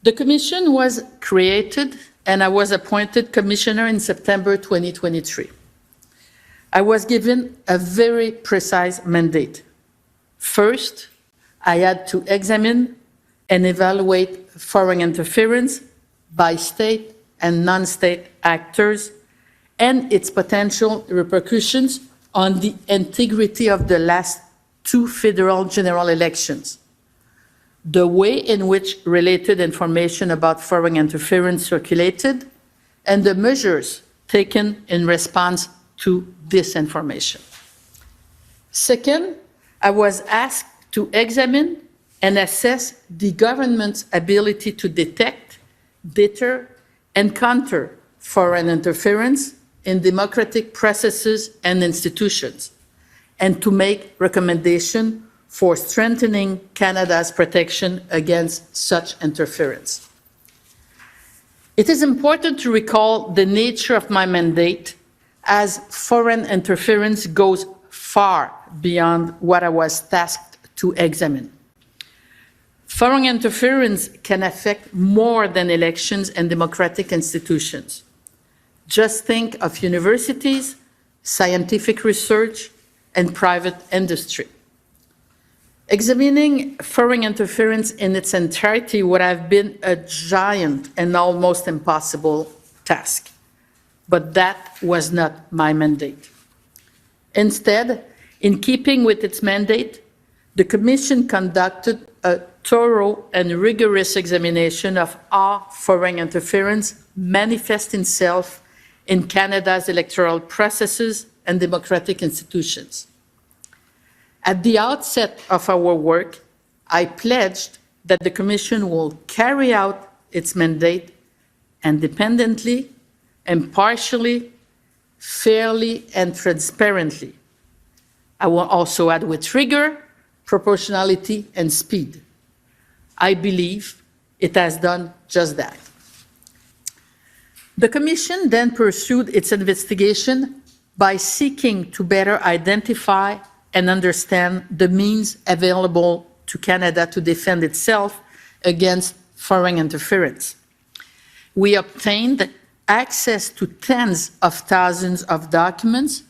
The Commission was created and I was appointed Commissioner in September 2023. I was given a very precise mandate. First, I had to examine and evaluate foreign interference by state and non-state actors and its potential repercussions on the integrity of the last two federal general elections, the way in which related information about foreign interference circulated, and the measures taken in response to this information. Second, I was asked to examine and assess the government's ability to detect, deter, and counter foreign interference in democratic processes and institutions, and to make recommendations for strengthening Canada's protection against such interference. It is important to recall the nature of my mandate, as foreign interference goes far beyond what I was tasked to examine. Foreign interference can affect more than elections and democratic institutions. Just think of universities, scientific research, and private industry. Examining foreign interference in its entirety would have been a giant and almost impossible task, but that was not my mandate. Instead, in keeping with its mandate, the Commission conducted a thorough and rigorous examination of how foreign interference manifests itself in Canada's electoral processes and democratic institutions. At the outset of our work, I pledged that the Commission will carry out its mandate independently, impartially, fairly, and transparently. I will also add with rigor, proportionality, and speed. I believe it has done just that. The Commission then pursued its investigation by seeking to better identify and understand the means available to Canada to defend itself against foreign interference. We obtained access to tens of thousands of documents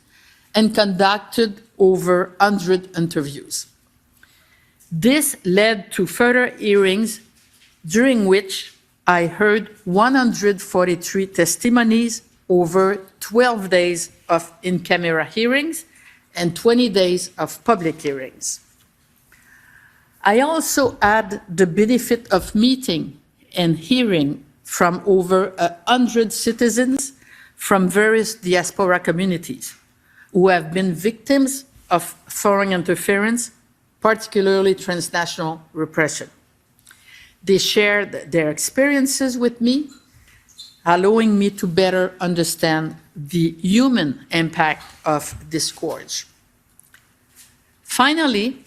and conducted over 100 interviews. This led to further hearings during which I heard 143 testimonies over 12 days of in-camera hearings and 20 days of public hearings. I also had the benefit of meeting and hearing from over 100 citizens from various diaspora communities who have been victims of foreign interference, particularly transnational repression. They shared their experiences with me, allowing me to better understand the human impact of this scourge. Finally,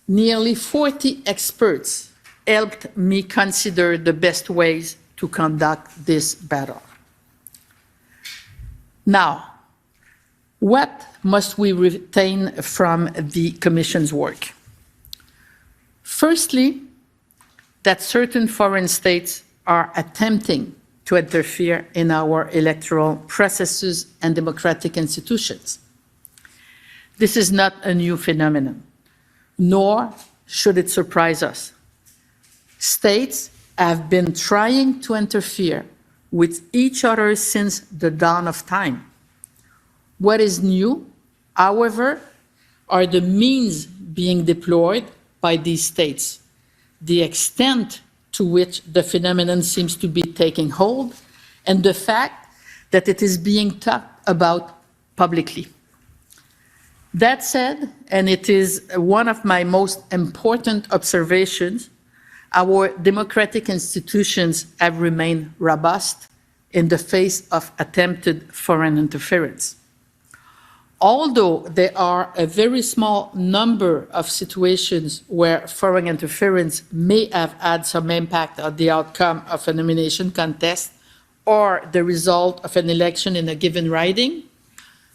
nearly 40 experts helped me consider the best ways to conduct this battle. Now, what must we retain from the Commission's work? Firstly, that certain foreign states are attempting to interfere in our electoral processes and democratic institutions. This is not a new phenomenon, nor should it surprise us. States have been trying to interfere with each other since the dawn of time. What is new, however, are the means being deployed by these states, the extent to which the phenomenon seems to be taking hold, and the fact that it is being talked about publicly. That said, and it is one of my most important observations, our democratic institutions have remained robust in the face of attempted foreign interference. Although there are a very small number of situations where foreign interference may have had some impact on the outcome of a nomination contest or the result of an election in a given riding,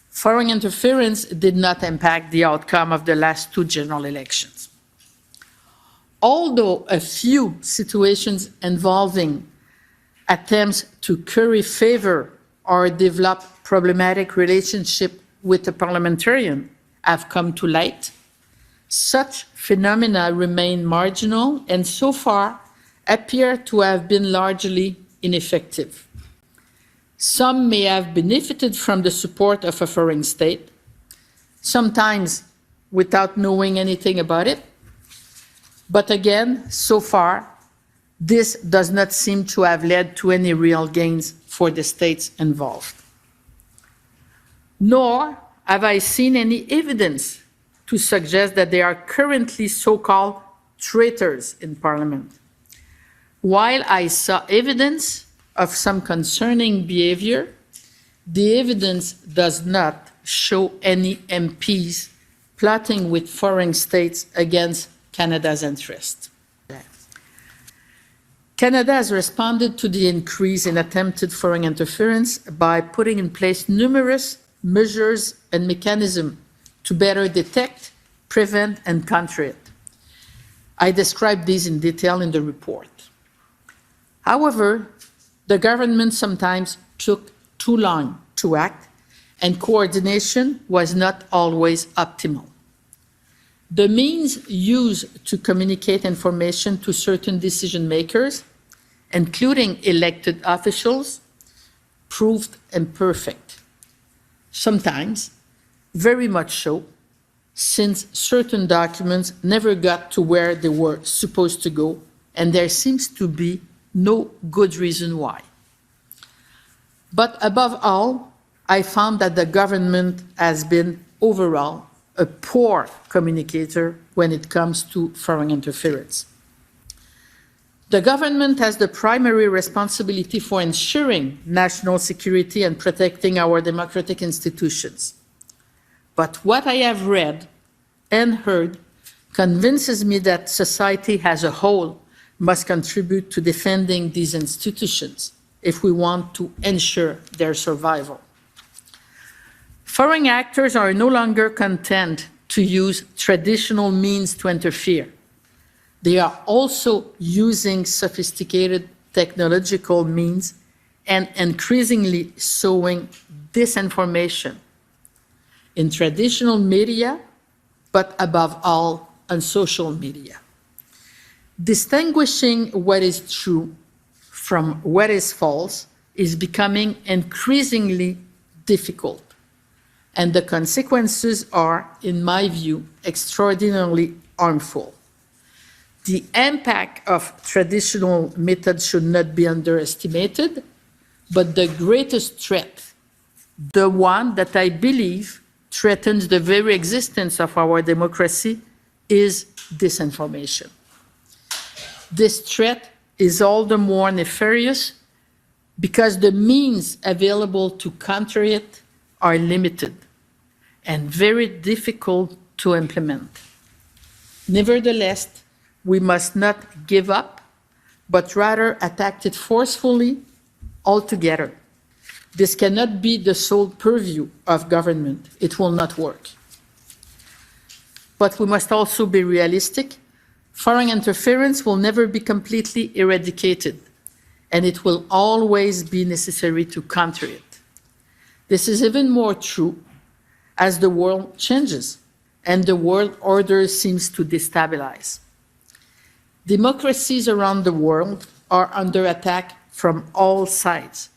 foreign interference did not impact the outcome of the last two general elections. although a few situations involving attempts to curry favor or develop problematic relationship with a parliamentarian have come to light, such phenomena remain marginal and so far appear to have been largely ineffective. Some may have benefited from the support of a foreign state, sometimes without knowing anything about it. But again, so far, this does not seem to have led to any real gains for the states involved. Nor have I seen any evidence to suggest that there are currently so-called traitors in Parliament. While I saw evidence of some concerning behavior, the evidence does not show any MPs plotting with foreign states against Canada's interest. Canada has responded to the increase in attempted foreign interference by putting in place numerous measures and mechanisms to better detect, prevent, and counter it. I describe these in detail in the report. However, the government sometimes took too long to act, and coordination was not always optimal. The means used to communicate information to certain decision makers, including elected officials, proved imperfect. Sometimes, very much so, since certain documents never got to where they were supposed to go, and there seems to be no good reason why. But above all, I found that the government has been overall a poor communicator when it comes to foreign interference. The government has the primary responsibility for ensuring national security and protecting our democratic institutions. But what I have read and heard convinces me that society as a whole must contribute to defending these institutions if we want to ensure their survival. Foreign actors are no longer content to use traditional means to interfere. They are also using sophisticated technological means and increasingly sowing disinformation in traditional media, but above all on social media. Distinguishing what is true from what is false is becoming increasingly difficult, and the consequences are, in my view, extraordinarily harmful. The impact of traditional methods should not be underestimated, but the greatest threat, the one that I believe threatens the very existence of our democracy, is disinformation. This threat is all the more nefarious because the means available to counter it are limited and very difficult to implement. Nevertheless, we must not give up, but rather attack it forcefully altogether. This cannot be the sole purview of government. It will not work. But we must also be realistic. Foreign interference will never be completely eradicated, and it will always be necessary to counter it. This is even more true as the world changes and the world order seems to destabilize. Democracies around the world are under attack from all sides,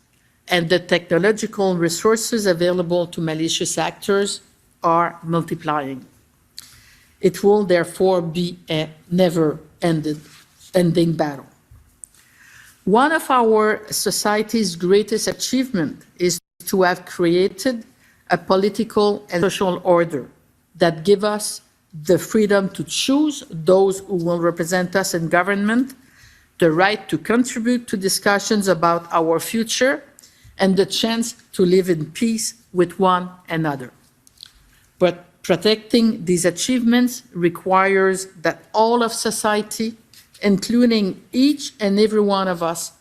and the technological resources available to malicious actors are multiplying. It will therefore be a never-ending battle. One of our society's greatest achievements is to have created a political and social order that give us the freedom to choose those who will represent us in government, the right to contribute to discussions about our future, and the chance to live in peace with one another. But protecting these achievements requires that all of society, including each and every one of us,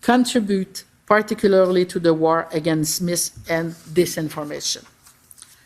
contribute particularly to the war against mis and disinformation.